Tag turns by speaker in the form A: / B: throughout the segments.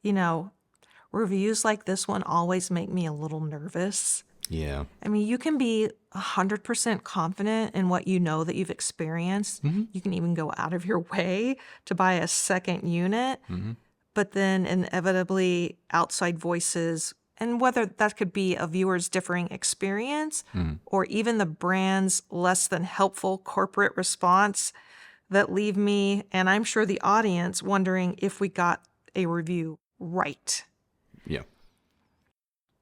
A: you know, reviews like this one always make me a little nervous.
B: Yeah.
A: I mean, you can be 100% confident in what you know that you've experienced. You can even go out of your way to buy a second unit. But then inevitably outside voices, and whether that could be a viewer's differing experience or even the brand's less than helpful corporate response that leave me, and I'm sure the audience, wondering if we got a review right.
B: Yeah.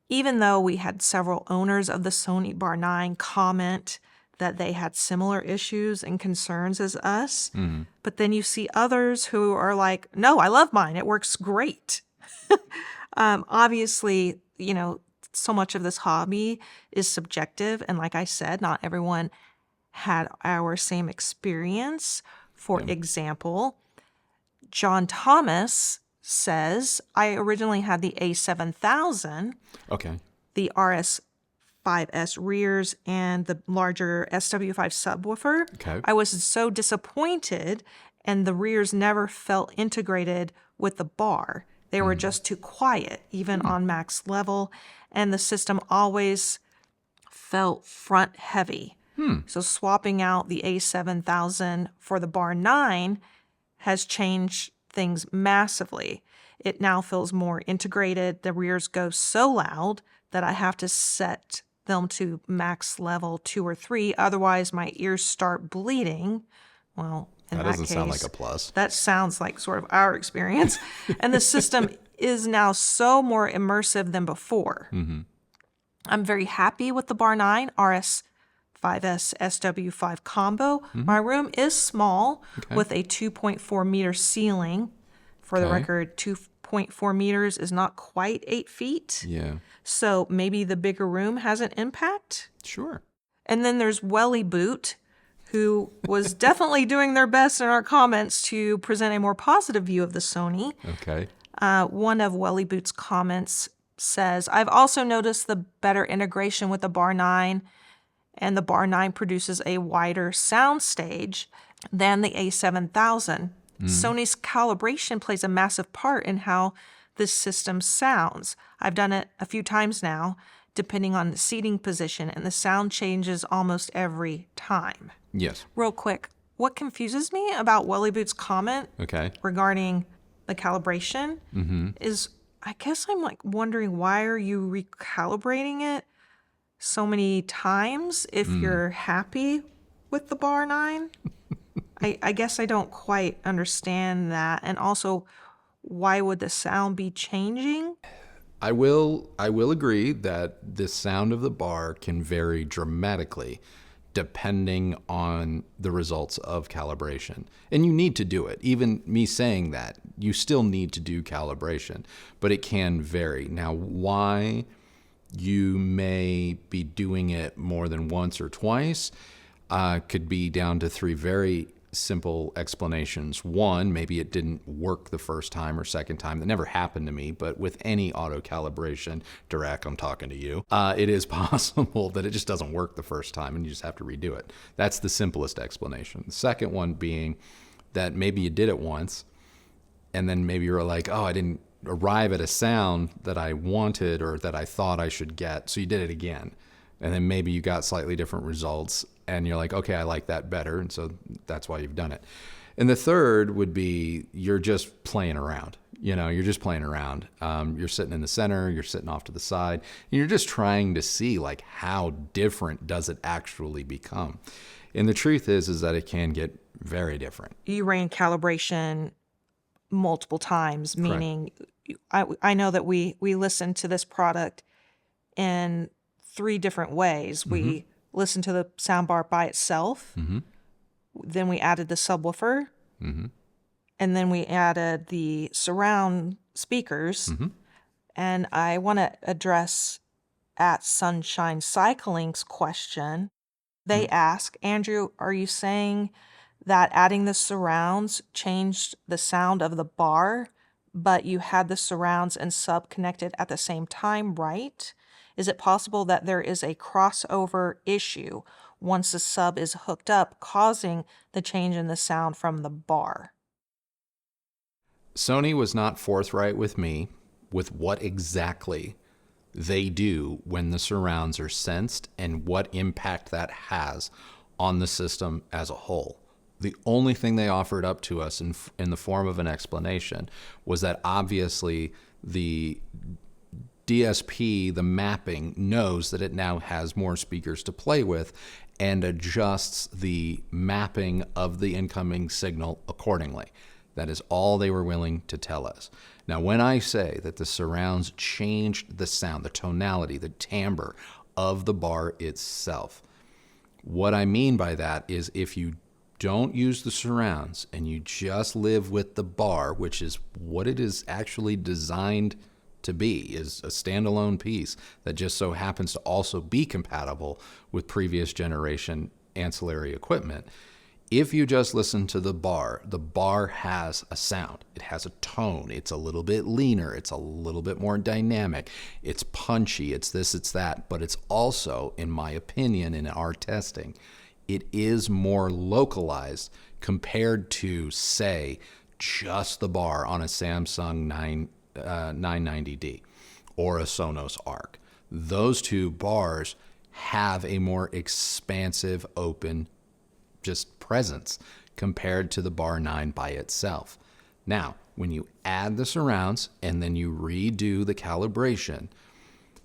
A: Even though we had several owners of the Sony Bar 9 comment that they had similar issues and concerns as us, but then you see others who are like, no, I love mine. It works great. Obviously, you know, so much of this hobby is subjective. And like I said, not everyone had our same experience. For example, John Thomas says, I originally had the A7000,
B: Okay.
A: the RS5S rears, and the larger SW5 subwoofer.
B: Okay.
A: I was so disappointed, and the rears never felt integrated with the bar. They were just too quiet, even on max level, and the system always felt front heavy. So swapping out the A7000 for the Bar 9 has changed things massively. It now feels more integrated. The rears go so loud that I have to set them to max level 2 or 3. Otherwise, my ears start bleeding. Well, in
B: That
A: that
B: doesn't
A: case,
B: sound like a plus.
A: that sounds like sort of our experience. And the system is now so more immersive than before. I'm very happy with the Bar 9 RS5S SW5 combo. My room is small with a 2.4 meter ceiling. For the
B: Okay.
A: record, 2.4 meters is not quite 8 feet.
B: Yeah.
A: So maybe the bigger room has an impact.
B: Sure.
A: And then there's Welly Boot, who was definitely doing their best in our comments to present a more positive view of the Sony.
B: Okay.
A: One of Welly Boot's comments says, I've also noticed the better integration with the Bar 9, and the Bar 9 produces a wider sound stage than the A7000. Sony's calibration plays a massive part in how this system sounds. I've done it a few times now, depending on the seating position, and the sound changes almost every time.
B: Yes.
A: Real quick, what confuses me about Welly Boot's comment
B: Okay.
A: regarding the calibration is, I guess I'm like wondering, why are you recalibrating it so many times if you're happy with the Bar 9? I guess I don't quite understand that. And also, why would the sound be changing?
B: I will agree that the sound of the bar can vary dramatically depending on the results of calibration. And you need to do it. Even me saying that, you still need to do calibration, but it can vary. Now, why you may be doing it more than once or twice could be down to 3 very simple explanations. One, maybe it didn't work the first time or second time. That never happened to me, but with any auto calibration, Dirac, I'm talking to you, it is possible that it just doesn't work the first time and you just have to redo it. That's the simplest explanation. The second one being that maybe you did it once and then maybe you were like, oh, I didn't arrive at a sound that I wanted or that I thought I should get, so you did it again. And then maybe you got slightly different results and you're like, okay, I like that better. And so that's why you've done it. And the third would be you're just playing around. You're just playing around. You're sitting in the center, you're sitting off to the side, and you're just trying to see like how different does it actually become. And the truth is that it can get very different.
A: You ran calibration multiple times, meaning I know that we listened to this product in 3 different ways. We listened to the soundbar by itself, then we added the subwoofer, and then we added the surround speakers. And I want to address at Sunshine Cycling's question. They ask, Andrew, are you saying that adding the surrounds changed the sound of the bar, but you had the surrounds and sub connected at the same time, right? Is it possible that there is a crossover issue once the sub is hooked up, causing the change in the sound from the bar?
B: Sony was not forthright with me with what exactly they do when the surrounds are sensed and what impact that has on the system as a whole. The only thing they offered up to us in the form of an explanation was that obviously the DSP, the mapping, knows that it now has more speakers to play with and adjusts the mapping of the incoming signal accordingly. That is all they were willing to tell us. Now, when I say that the surrounds changed the sound, the tonality, the timbre of the bar itself, what I mean by that is if you don't use the surrounds and you just live with the bar, which is what it is actually designed to be, is a standalone piece that just so happens to also be compatible with previous generation ancillary equipment. If you just listen to the bar has a sound. It has a tone. It's a little bit leaner. It's a little bit more dynamic. It's punchy. It's this, it's that. But it's also, in my opinion, in our testing, it is more localized compared to, say, just the bar on a Samsung 990D or a Sonos Arc. Those two bars have a more expansive, open, just presence compared to the Bar 9 by itself. Now, when you add the surrounds and then you redo the calibration,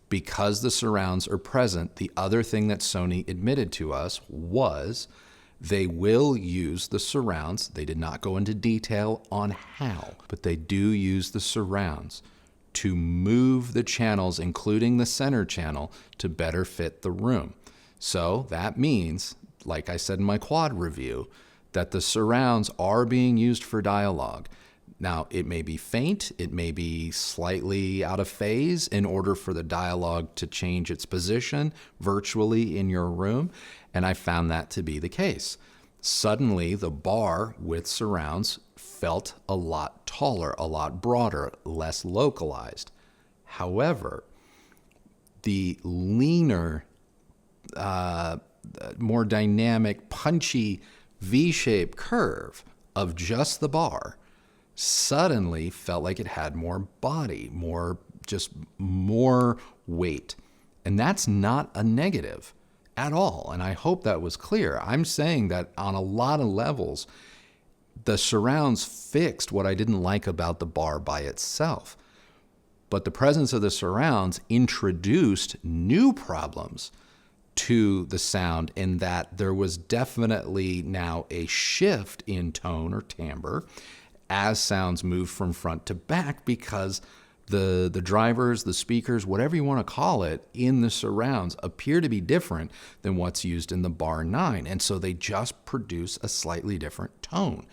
B: because the surrounds are present, the other thing that Sony admitted to us was they will use the surrounds. They did not go into detail on how, but they do use the surrounds to move the channels, including the center channel, to better fit the room. So that means, like I said in my quad review, that the surrounds are being used for dialogue. Now, it may be faint, it may be slightly out of phase in order for the dialogue to change its position virtually in your room, and I found that to be the case. Suddenly, the bar with surrounds felt a lot taller, a lot broader, less localized. However, the leaner, more dynamic, punchy V-shaped curve of just the bar suddenly felt like it had more body, more weight. And that's not a negative at all. And I hope that was clear. I'm saying that on a lot of levels, the surrounds fixed what I didn't like about the bar by itself. But the presence of the surrounds introduced new problems to the sound in that there was definitely now a shift in tone or timbre as sounds move from front to back, because the drivers, the speakers, whatever you want to call it, in the surrounds appear to be different than what's used in the Bar 9. And so they just produce a slightly different tone.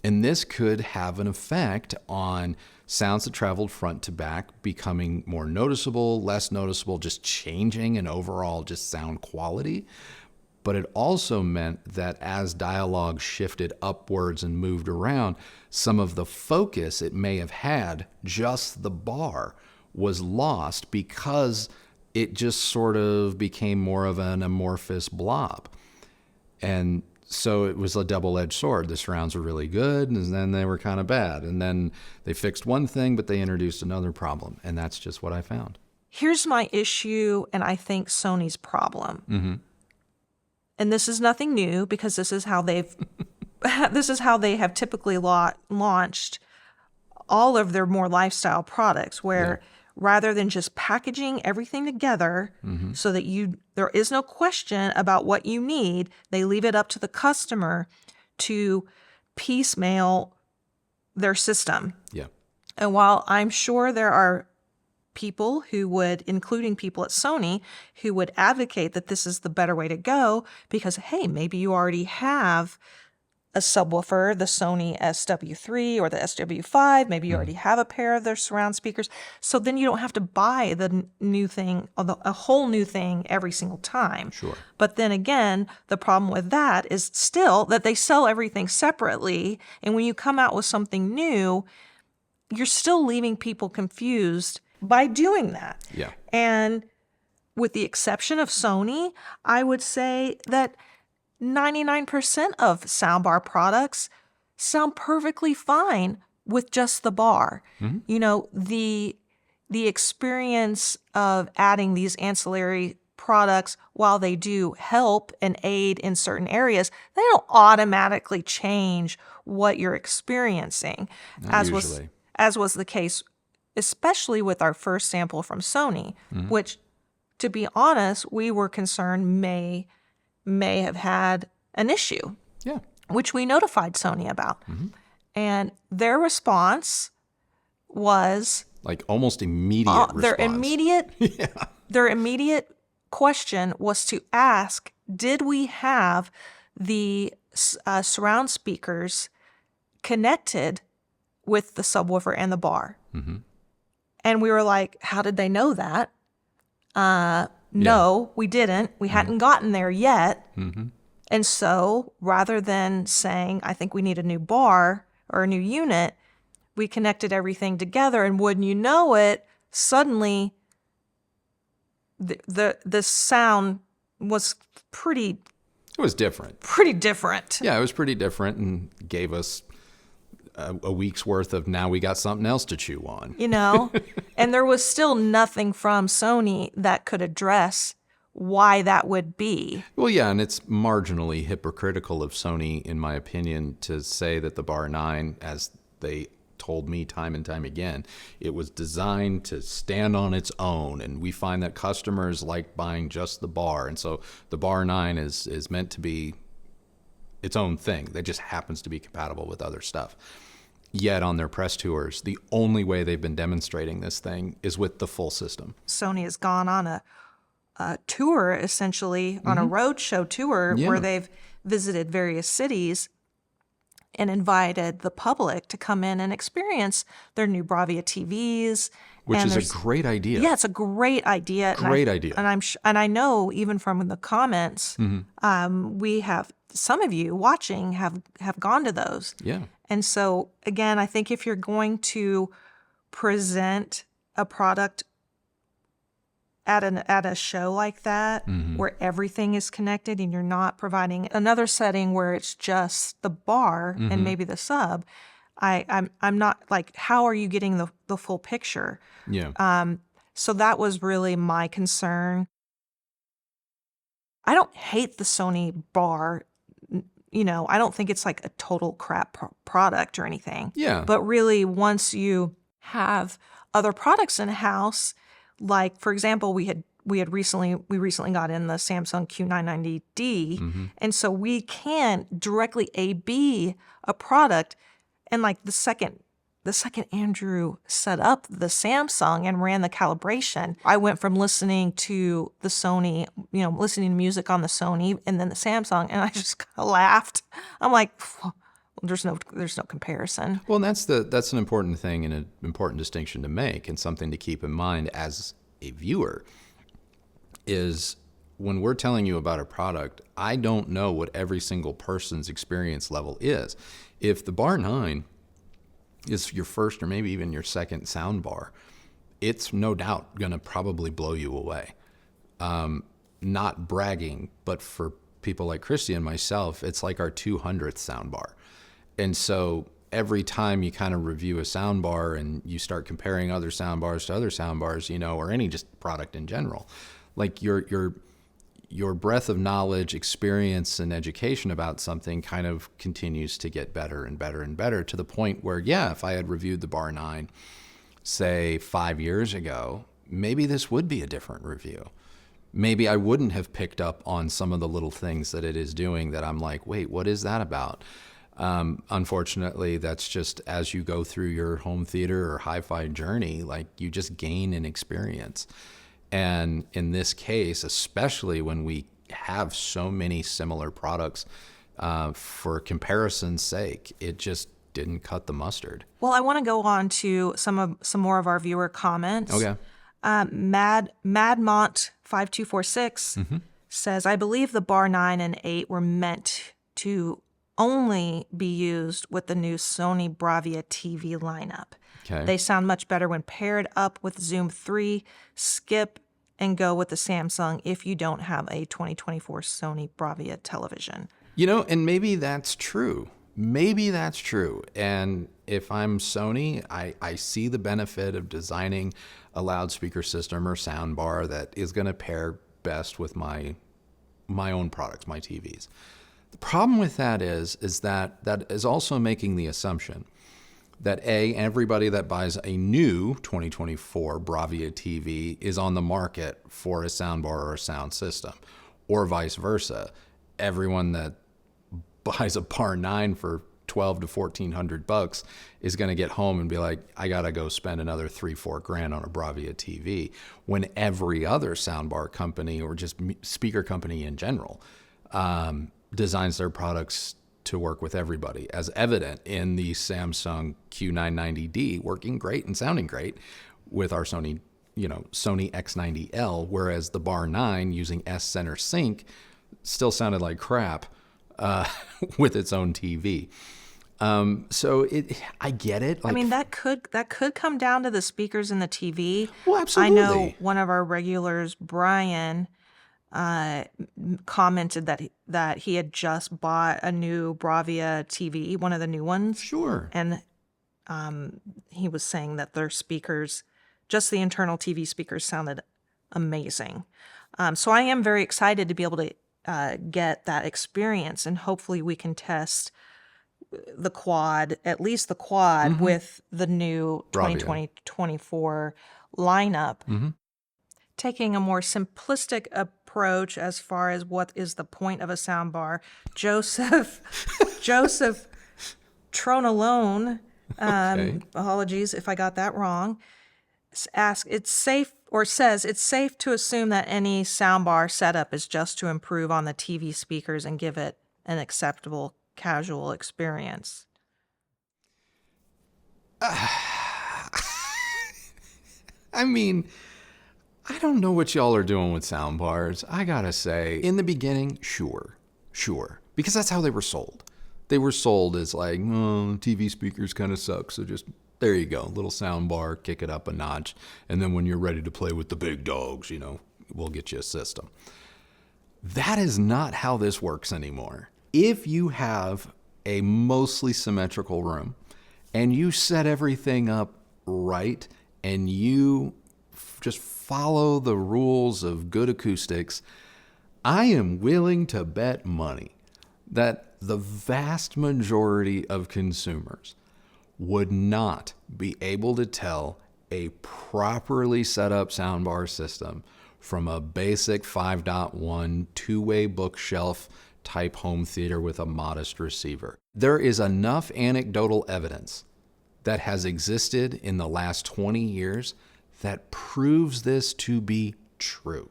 B: And this could have an effect on sounds that traveled front to back becoming more noticeable, less noticeable, just changing in overall just sound quality. But it also meant that as dialogue shifted upwards and moved around, some of the focus it may have had, just the bar, was lost because it just sort of became more of an amorphous blob. And so it was a double-edged sword. The surrounds were really good, and then they were kind of bad. And then they fixed one thing, but they introduced another problem. And that's just what I found.
A: Here's my issue, and I think Sony's problem.
B: Mm-hmm.
A: And this is nothing new, because this is how they have typically launched all of their more lifestyle products, where rather than just packaging everything together so that there is no question about what you need, they leave it up to the customer to piecemeal their system.
B: Yeah.
A: And while I'm sure there are people who would, including people at Sony, who would advocate that this is the better way to go because, hey, maybe you already have a subwoofer, the Sony SW3 or the SW5, maybe you already have a pair of their surround speakers, so then you don't have to buy the new thing, a whole new thing every single time.
B: Sure.
A: But then again, the problem with that is still that they sell everything separately, and when you come out with something new, you're still leaving people confused by doing that.
B: Yeah.
A: And with the exception of Sony, I would say that 99% of soundbar products sound perfectly fine with just the bar. You know, the experience of adding these ancillary products, while they do help and aid in certain areas, they don't automatically change what you're experiencing.
B: Not usually.
A: As was the case, especially with our first sample from Sony, which, to be honest, we were concerned may have had an issue.
B: Yeah.
A: Which we notified Sony about. And their response was
B: Like almost immediate response.
A: Their immediate question was to ask, did we have the surround speakers connected with the subwoofer and the bar? And we were like, how did they know that? No, we didn't. We hadn't gotten there yet. And so rather than saying, I think we need a new bar or a new unit, we connected everything together. And wouldn't you know it, suddenly the sound was
B: It was different.
A: pretty different.
B: Yeah, it was pretty different and gave us a week's worth of now we got something else to chew on.
A: You know, and there was still nothing from Sony that could address why that would be.
B: Well, yeah, and it's marginally hypocritical of Sony, in my opinion, to say that the Bar 9, as they told me time and time again, it was designed to stand on its own, and we find that customers like buying just the bar, and so the Bar 9 is meant to be its own thing that just happens to be compatible with other stuff. Yet on their press tours, the only way they've been demonstrating this thing is with the full system.
A: Sony has gone on a tour, essentially, on a roadshow tour where they've visited various cities and invited the public to come in and experience their new Bravia TVs.
B: Which is a great idea.
A: Yeah, it's a great idea.
B: Great idea.
A: And I know even from the comments, we have some of you watching have gone to those.
B: Yeah.
A: And so again, I think if you're going to present a product at a show like that, where everything is connected and you're not providing another setting where it's just the bar and maybe the sub, I'm not like, how are you getting the full picture?
B: Yeah.
A: So that was really my concern. I don't hate the Sony bar. You know, I don't think it's like a total crap product or anything.
B: Yeah.
A: But really, once you have other products in house, like for example, we recently got in the Samsung Q990D, and so we can directly A/B a product, and like the second Andrew set up the Samsung and ran the calibration, I went from listening to the Sony, you know, listening to music on the Sony and then the Samsung, and I just kind of laughed. I'm like, well, there's no comparison.
B: Well, and that's an important thing and an important distinction to make, and something to keep in mind as a viewer is when we're telling you about a product, I don't know what every single person's experience level is. If the Bar 9 is your first or maybe even your second soundbar, it's no doubt going to probably blow you away. Not bragging, but for people like Kristi and myself, it's like our 200th soundbar. And so every time you kind of review a soundbar and you start comparing other soundbars to other soundbars, you know, or any just product in general, like your breadth of knowledge, experience, and education about something kind of continues to get better and better and better, to the point where, yeah, if I had reviewed the Bar 9, say 5 years ago, maybe this would be a different review. Maybe I wouldn't have picked up on some of the little things that it is doing that I'm like, wait, what is that about? Unfortunately, that's just as you go through your home theater or hi-fi journey, like you just gain an experience. And in this case, especially when we have so many similar products, for comparison's sake, it just didn't cut the mustard.
A: Well, I want to go on to some more of our viewer comments.
B: Okay.
A: Madmont5246 says, I believe the Bar 9 and 8 were meant to only be used with the new Sony Bravia TV lineup.
B: Okay.
A: They sound much better when paired up with Zoom 3. Skip and go with the Samsung if you don't have a 2024 Sony Bravia television.
B: You know, and maybe that's true. Maybe that's true. And if I'm Sony, I see the benefit of designing a loudspeaker system or soundbar that is going to pair best with my own products, my TVs. The problem with that is that is also making the assumption that everybody that buys a new 2024 Bravia TV is on the market for a soundbar or a sound system, or vice versa. Everyone that buys a Bar 9 for $1,200 to $1,400 is going to get home and be like, I got to go spend another $3-4 grand on a Bravia TV, when every other soundbar company or just speaker company in general designs their products to work with everybody, as evident in the Samsung Q990D working great and sounding great with our Sony X90L, whereas the Bar 9 using S Center Sync still sounded like crap with its own TV. So I get it.
A: I mean, that could come down to the speakers in the TV.
B: Well, absolutely.
A: I know one of our regulars, Brian, commented that he had just bought a new Bravia TV, one of the new ones.
B: Sure.
A: And he was saying that their speakers, just the internal TV speakers, sounded amazing. So I am very excited to be able to get that experience, and hopefully we can test the quad, at least the quad, with the new 2020-24 lineup. Taking a more simplistic approach as far as what is the point of a soundbar, Joseph Tronalone, apologies if I got that wrong, says it's safe to assume that any soundbar setup is just to improve on the TV speakers and give it an acceptable casual experience.
B: I mean, I don't know what y'all are doing with soundbars. I gotta say, in the beginning, sure, because that's how they were sold. They were sold as like, TV speakers kind of suck, so just, there you go, little soundbar, kick it up a notch, and then when you're ready to play with the big dogs, we'll get you a system. That is not how this works anymore. If you have a mostly symmetrical room and you set everything up right and you just follow the rules of good acoustics, I am willing to bet money that the vast majority of consumers would not be able to tell a properly set up soundbar system from a basic 5.1 two-way bookshelf type home theater with a modest receiver. There is enough anecdotal evidence that has existed in the last 20 years that proves this to be true.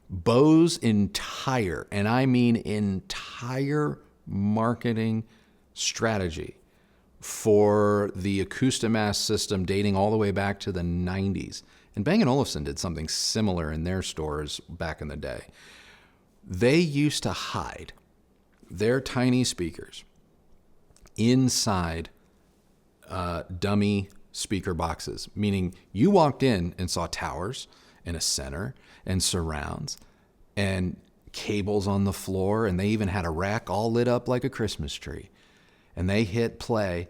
B: Bose's entire, and I mean entire, marketing strategy for the Acoustimass system dating all the way back to the 90s, and Bang & Olufsen did something similar in their stores back in the day. They used to hide their tiny speakers inside dummy speaker boxes, meaning you walked in and saw towers and a center and surrounds and cables on the floor, and they even had a rack all lit up like a Christmas tree. And they hit play,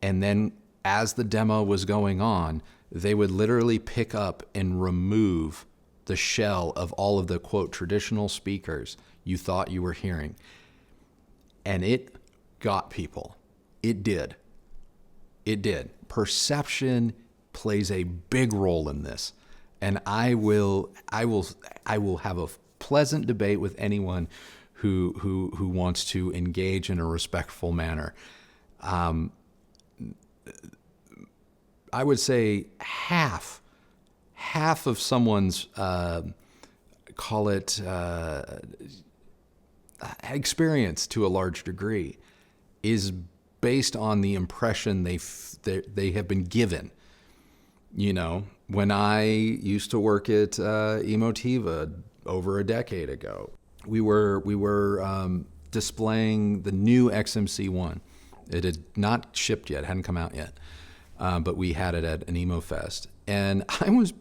B: and then as the demo was going on, they would literally pick up and remove the shell of all of the, quote, traditional speakers you thought you were hearing. And it got people. It did. Perception plays a big role in this. And I will have a pleasant debate with anyone who wants to engage in a respectful manner. I would say half of someone's call it experience to a large degree is based on the impression they have been given. When I used to work at Emotiva over a decade ago, we were displaying the new XMC1. It had not shipped yet, hadn't come out yet, but we had it at an Emo Fest. And I was,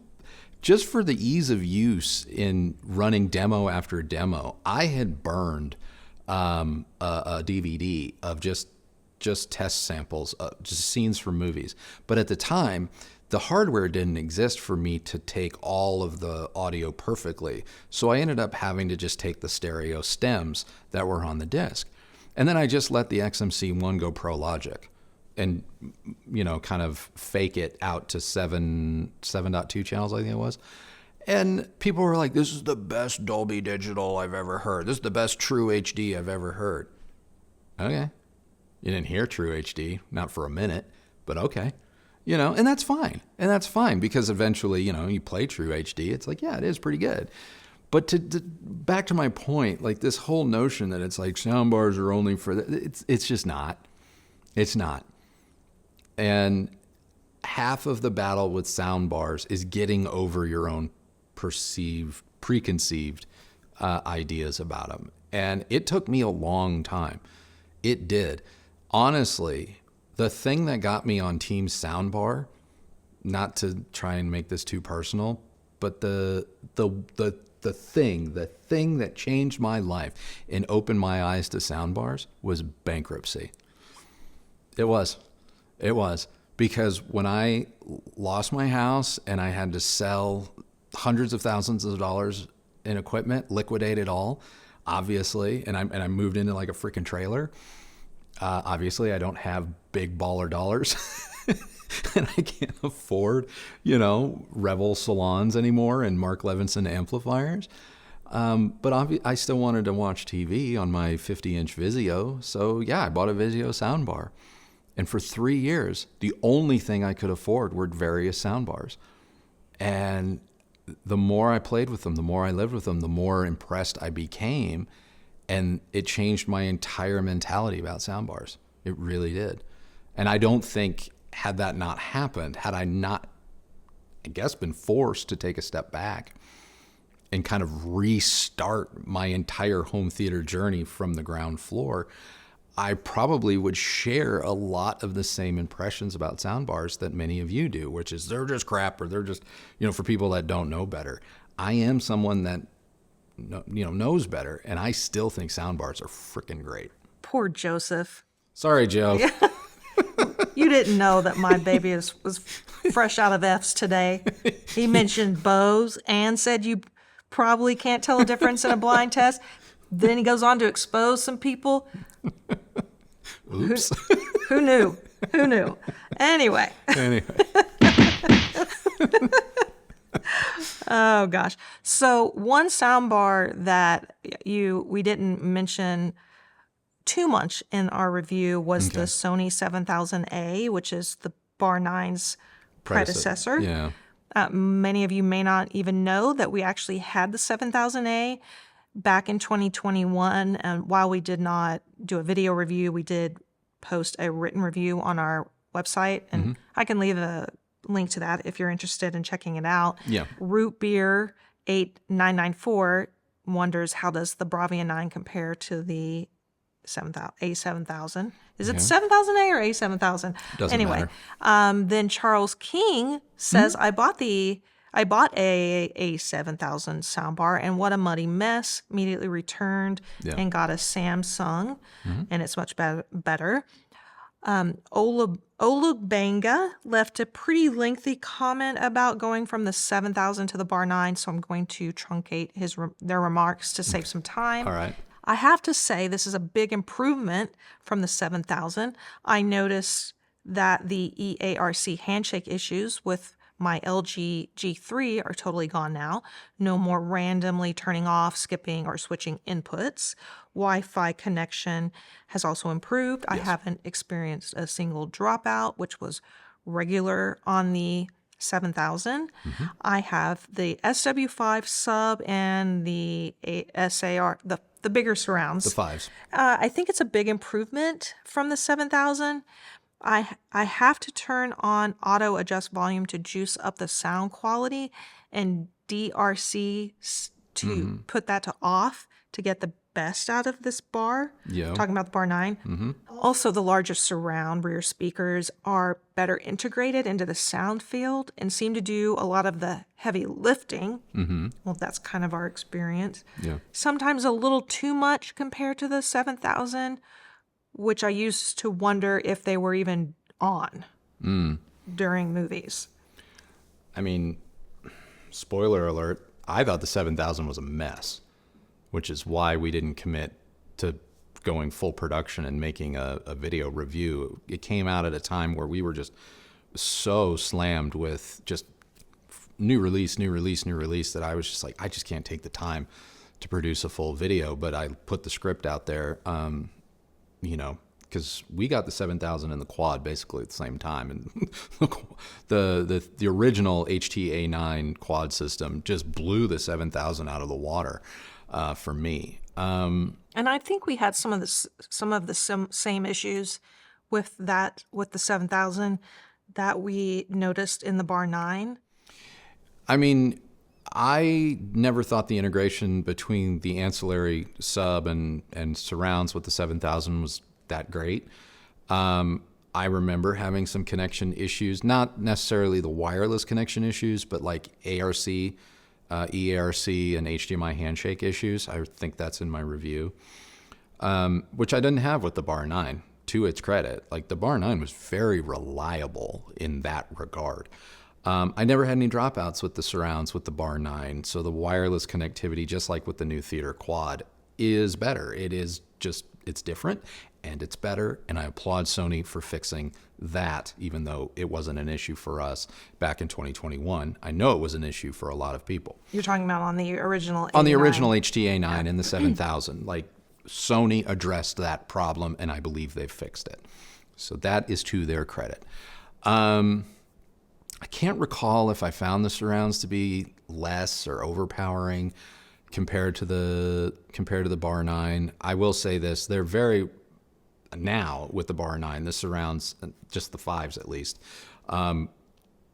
B: just for the ease of use in running demo after demo, I had burned a DVD of just just test samples, just scenes from movies. But at the time, the hardware didn't exist for me to take all of the audio perfectly. So I ended up having to just take the stereo stems that were on the disc. And then I just let the XMC1 go Pro Logic and, kind of fake it out to 7.2 channels, I think it was. And people were like, this is the best Dolby Digital I've ever heard. This is the best True HD I've ever heard. Okay. You didn't hear True HD, not for a minute, but okay. And that's fine. And that's fine because eventually, you play True HD. It's like, yeah, it is pretty good. But back to my point, like this whole notion that it's like soundbars are only for it's just not. It's not. And half of the battle with soundbars is getting over your own preconceived ideas about them. And it took me a long time. It did. Honestly, the thing that got me on Team Soundbar, not to try and make this too personal, but the thing that changed my life and opened my eyes to soundbars was bankruptcy. It was. Because when I lost my house and I had to sell hundreds of thousands of dollars in equipment, liquidate it all, obviously, and I moved into like a freaking trailer. Obviously, I don't have big baller dollars, and I can't afford, Revel salons anymore and Mark Levinson amplifiers. But I still wanted to watch TV on my 50-inch Vizio, so yeah, I bought a Vizio soundbar. And for 3 years, the only thing I could afford were various soundbars. And the more I played with them, the more I lived with them, the more impressed I became. And it changed my entire mentality about soundbars. It really did. And I don't think had that not happened, had I not, I guess, been forced to take a step back and kind of restart my entire home theater journey from the ground floor, I probably would share a lot of the same impressions about soundbars that many of you do, which is they're just crap, or they're just, for people that don't know better. I am someone that knows better, and I still think soundbars are freaking great.
A: Poor Joseph.
B: Sorry, Joe.
A: Yeah. You didn't know that my baby was fresh out of F's today. He mentioned Bose and said you probably can't tell a difference in a blind test. Then he goes on to expose some people.
B: Oops.
A: Who knew? Anyway. Oh gosh. So one soundbar that we didn't mention too much in our review was the Sony 7000A, which is the Bar 9's predecessor.
B: Yeah.
A: Many of you may not even know that we actually had the 7000A back in 2021. And while we did not do a video review, we did post a written review on our website. And I can leave a link to that if you're interested in checking it out.
B: Yeah.
A: Root Beer 8994 wonders, how does the Bravia 9 compare to the A7000? Is it 7000A or A7000?
B: Doesn't matter.
A: Then Charles King says, I bought a A7000 soundbar, and what a muddy mess. Immediately returned and got a Samsung, and it's much better. Olugbanga left a pretty lengthy comment about going from the 7000 to the Bar 9, so I'm going to truncate their remarks to save some time.
B: All right.
A: I have to say this is a big improvement from the 7000. I noticed that the EARC handshake issues with my LG G3 are totally gone now. No more randomly turning off, skipping, or switching inputs. Wi-Fi connection has also improved. I haven't experienced a single dropout, which was regular on the 7000. I have the SW5 sub and the SAR, the bigger surrounds.
B: The fives.
A: I think it's a big improvement from the 7000. I have to turn on auto adjust volume to juice up the sound quality, and DRC to put that to off to get the best out of this bar.
B: Yeah.
A: Talking about the Bar 9. Also, the larger surround rear speakers are better integrated into the sound field and seem to do a lot of the heavy lifting. Well, that's kind of our experience.
B: Yeah.
A: Sometimes a little too much compared to the 7000. which I used to wonder if they were even on during movies.
B: I mean, spoiler alert, I thought the 7000 was a mess, which is why we didn't commit to going full production and making a video review. It came out at a time where we were just so slammed with just new release that I was just like, I just can't take the time to produce a full video. But I put the script out there, because we got the 7000 and the quad basically at the same time, and the original HTA9 quad system just blew the 7000 out of the water for me.
A: And I think we had some of the same issues with the 7000 that we noticed in the Bar 9.
B: I mean, I never thought the integration between the ancillary sub and surrounds with the 7000 was that great. I remember having some connection issues, not necessarily the wireless connection issues, but like ARC, EARC, and HDMI handshake issues. I think that's in my review, which I didn't have with the Bar 9, to its credit. Like, the Bar 9 was very reliable in that regard. I never had any dropouts with the surrounds with the Bar 9, so the wireless connectivity, just like with the new Theater Quad, is better. It's different, and it's better, and I applaud Sony for fixing that, even though it wasn't an issue for us back in 2021. I know it was an issue for a lot of people.
A: You're talking about on the original
B: On the original HTA9 and the 7000. Like, Sony addressed that problem, and I believe they've fixed it. So that is to their credit. I can't recall if I found the surrounds to be less or overpowering compared to the Bar 9. I will say this: they're very, now with the Bar 9, the surrounds, just the 5s at least,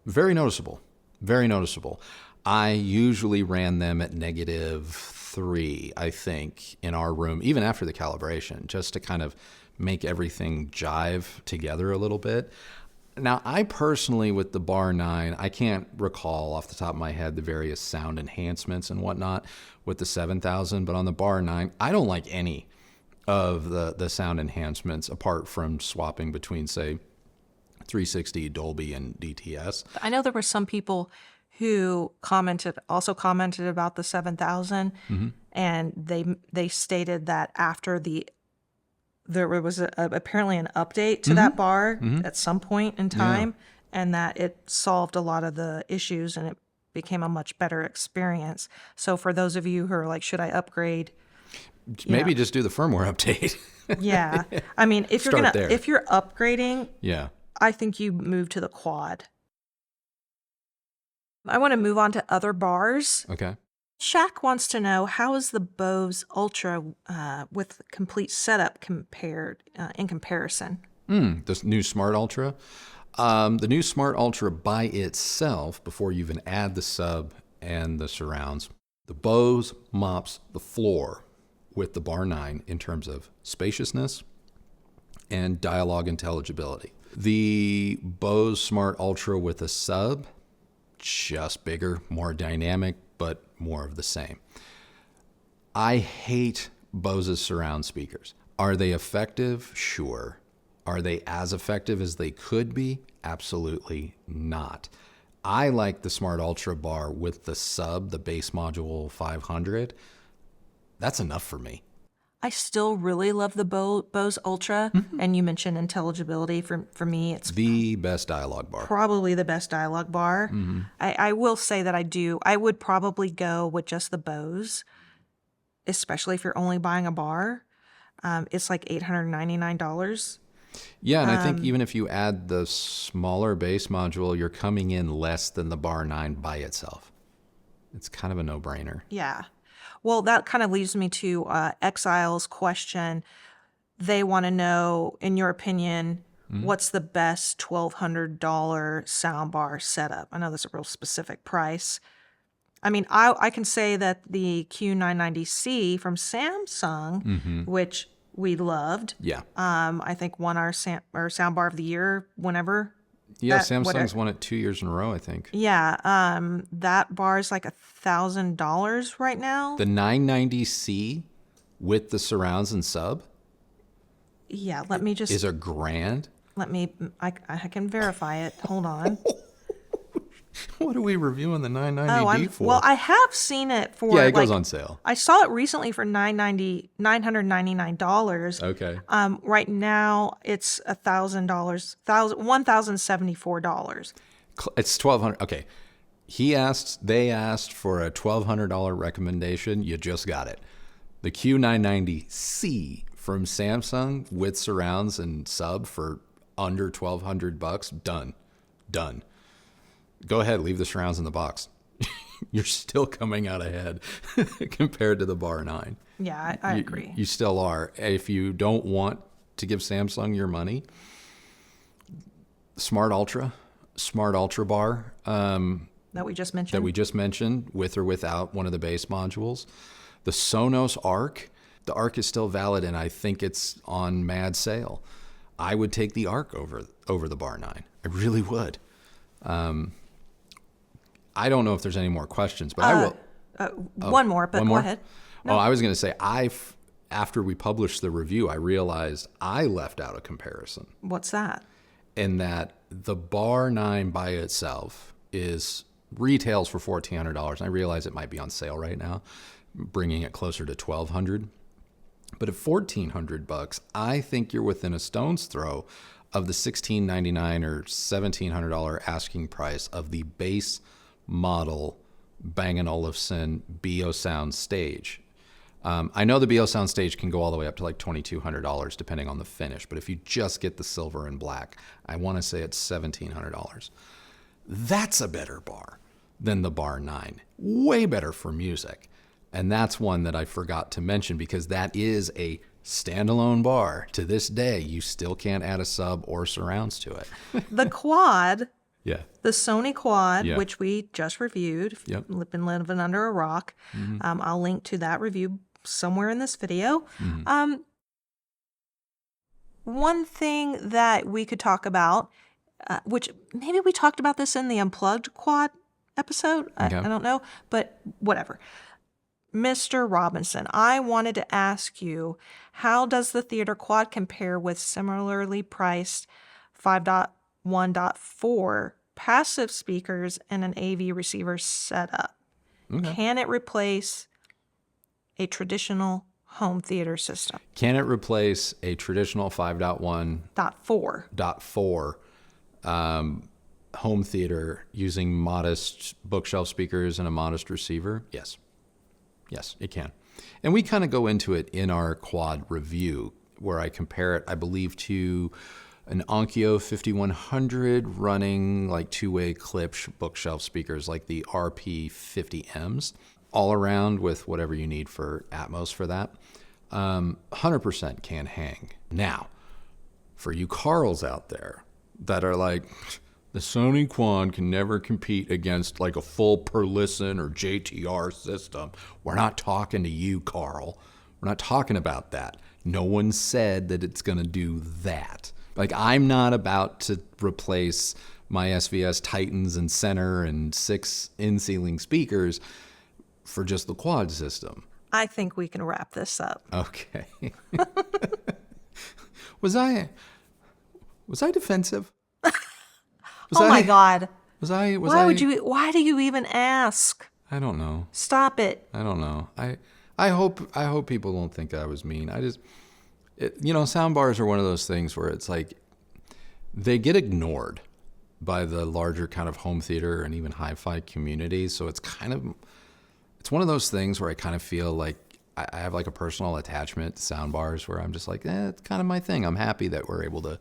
B: very noticeable. Very noticeable. I usually ran them at -3, I think, in our room, even after the calibration, just to kind of make everything jive together a little bit. Now, I personally, with the Bar 9, I can't recall off the top of my head the various sound enhancements and whatnot with the 7000, but on the Bar 9, I don't like any of the sound enhancements apart from swapping between, say, 360, Dolby, and DTS.
A: I know there were some people who also commented about the 7000, and they stated that after there was apparently an update to that bar at some point in time, and that it solved a lot of the issues and it became a much better experience. So for those of you who are like, should I upgrade?
B: Maybe just do the firmware update.
A: Yeah. I mean, if you're upgrading, I think you move to the quad. I want to move on to other bars.
B: Okay.
A: Shaq wants to know, how is the Bose Ultra with complete setup compared in comparison?
B: This new Smart Ultra. The new Smart Ultra by itself, before you even add the sub and the surrounds, the Bose mops the floor with the Bar 9 in terms of spaciousness and dialogue intelligibility. The Bose Smart Ultra with a sub, just bigger, more dynamic, but more of the same. I hate Bose's surround speakers. Are they effective? Sure. Are they as effective as they could be? Absolutely not. I like the Smart Ultra bar with the sub, the base module 500. That's enough for me.
A: I still really love the Bose Ultra, and you mentioned intelligibility. For me, it's
B: the best dialogue bar.
A: Probably the best dialogue bar. I will say that I would probably go with just the Bose, especially if you're only buying a bar. It's like $899.
B: Yeah, and I think even if you add the smaller base module, you're coming in less than the Bar 9 by itself. It's kind of a no-brainer.
A: Yeah. Well, that kind of leads me to Exile's question. They want to know, in your opinion, what's the best $1,200 soundbar setup? I know that's a real specific price. I mean, I can say that the Q990C from Samsung, which we loved, I think won our soundbar of the year whenever.
B: Yeah, Samsung's won it 2 years in a row, I think.
A: Yeah, that bar is like $1,000 right now.
B: The 990C with the surrounds and sub?
A: Yeah, let me just,
B: is $1,000.
A: I can verify it. Hold on.
B: What are we reviewing the 990D for?
A: Well, I have seen it for,
B: yeah, it goes on sale.
A: I saw it recently for $999.
B: Okay.
A: Right now it's $1,000, $1,074.
B: It's $1,200. Okay. They asked for a $1,200 recommendation. You just got it. The Q990C from Samsung with surrounds and sub for under $1,200. Done. Go ahead, leave the surrounds in the box. You're still coming out ahead compared to the Bar 9.
A: Yeah, I agree.
B: You still are. If you don't want to give Samsung your money, Smart Ultra Bar
A: That we just mentioned.
B: with or without one of the base modules. The Sonos Arc. The Arc is still valid, and I think it's on mad sale. I would take the Arc over the Bar 9. I really would. I don't know if there's any more questions, but I will.
A: One more, but go ahead.
B: No. Oh, I was going to say, after we published the review, I realized I left out a comparison.
A: What's that?
B: In that the Bar 9 by itself retails for $1,400. I realize it might be on sale right now, bringing it closer to $1,200. But at $1,400, I think you're within a stone's throw of the $1,699 or $1,700 asking price of the base model Bang & Olufsen BO Sound stage. I know the BO Sound stage can go all the way up to like $2,200 depending on the finish, but if you just get the silver and black, I want to say it's $1,700. That's a better bar than the Bar 9. Way better for music. And that's one that I forgot to mention because that is a standalone bar. To this day, you still can't add a sub or surrounds to it.
A: The quad,
B: Yeah.
A: the Sony quad,
B: Yeah.
A: which we just reviewed, if
B: Yep.
A: you've been living under a rock, I'll link to that review somewhere in this video. One thing that we could talk about, which maybe we talked about this in the Unplugged quad episode,
B: Okay.
A: I don't know, but whatever. Mr. Robinson, I wanted to ask you, how does the Theater Quad compare with similarly priced 5.1.4 passive speakers and an AV receiver setup?
B: Okay.
A: Can it replace a traditional home theater system?
B: Can it replace a traditional 5.1.4
A: .4.
B: home theater using modest bookshelf speakers and a modest receiver? Yes. Yes, it can. And we kind of go into it in our quad review where I compare it, I believe, to an Onkyo 5100 running like two-way clip bookshelf speakers like the RP50Ms, all around with whatever you need for Atmos for that. 100% can hang. Now, for you Carls out there that are like, the Sony Quad can never compete against like a full per listen or JTR system. We're not talking to you, Carl. We're not talking about that. No one said that it's going to do that. Like, I'm not about to replace my SVS Titans and center and 6 in-ceiling speakers for just the quad system.
A: I think we can wrap this up.
B: Okay. Was I defensive?
A: My God.
B: Why
A: do you even ask?
B: I don't know.
A: Stop it.
B: I don't know. I hope people don't think I was mean. Soundbars are one of those things where it's like they get ignored by the larger kind of home theater and even hi-fi communities. So it's one of those things where I kind of feel like I have like a personal attachment to Soundbars where I'm just like, it's kind of my thing. I'm happy that we're able to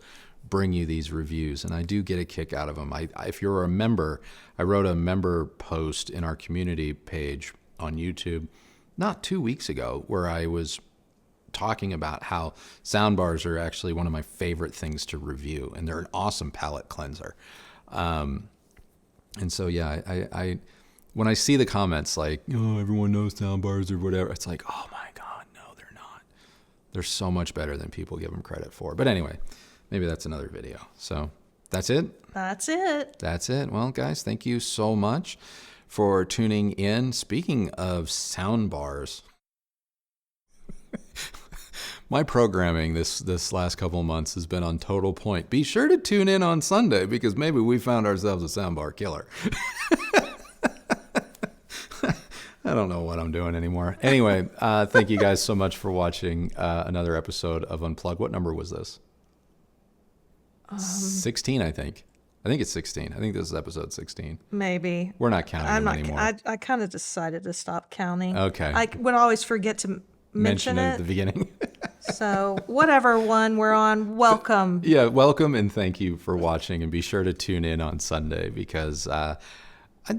B: bring you these reviews, and I do get a kick out of them. If you're a member, I wrote a member post in our community page on YouTube not 2 weeks ago where I was talking about how Soundbars are actually one of my favorite things to review, and they're an awesome palate cleanser. And so, yeah, I when I see the comments like, oh, everyone knows Soundbars or whatever, it's like, oh my God, no, they're not. They're so much better than people give them credit for. But anyway, maybe that's another video. So that's it.
A: That's it.
B: That's it. Well, guys, thank you so much for tuning in. Speaking of Soundbars, My programming this last couple of months has been on total point. Be sure to tune in on Sunday because maybe we found ourselves a soundbar killer. I don't know what I'm doing anymore. Anyway, thank you guys so much for watching another episode of Unplugged. What number was this? 16, I think. I think it's 16. I think this is episode 16.
A: Maybe.
B: We're not counting them anymore.
A: I kind of decided to stop counting.
B: Okay.
A: I would always forget to mention it
B: at the beginning.
A: So whatever one we're on, welcome.
B: Yeah, welcome and thank you for watching. And be sure to tune in on Sunday because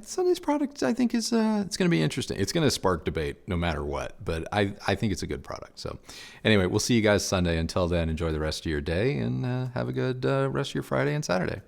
B: Sunday's product, I think, is it's going to be interesting. It's going to spark debate no matter what, but I think it's a good product. So anyway, we'll see you guys Sunday. Until then, enjoy the rest of your day and have a good rest of your Friday and Saturday.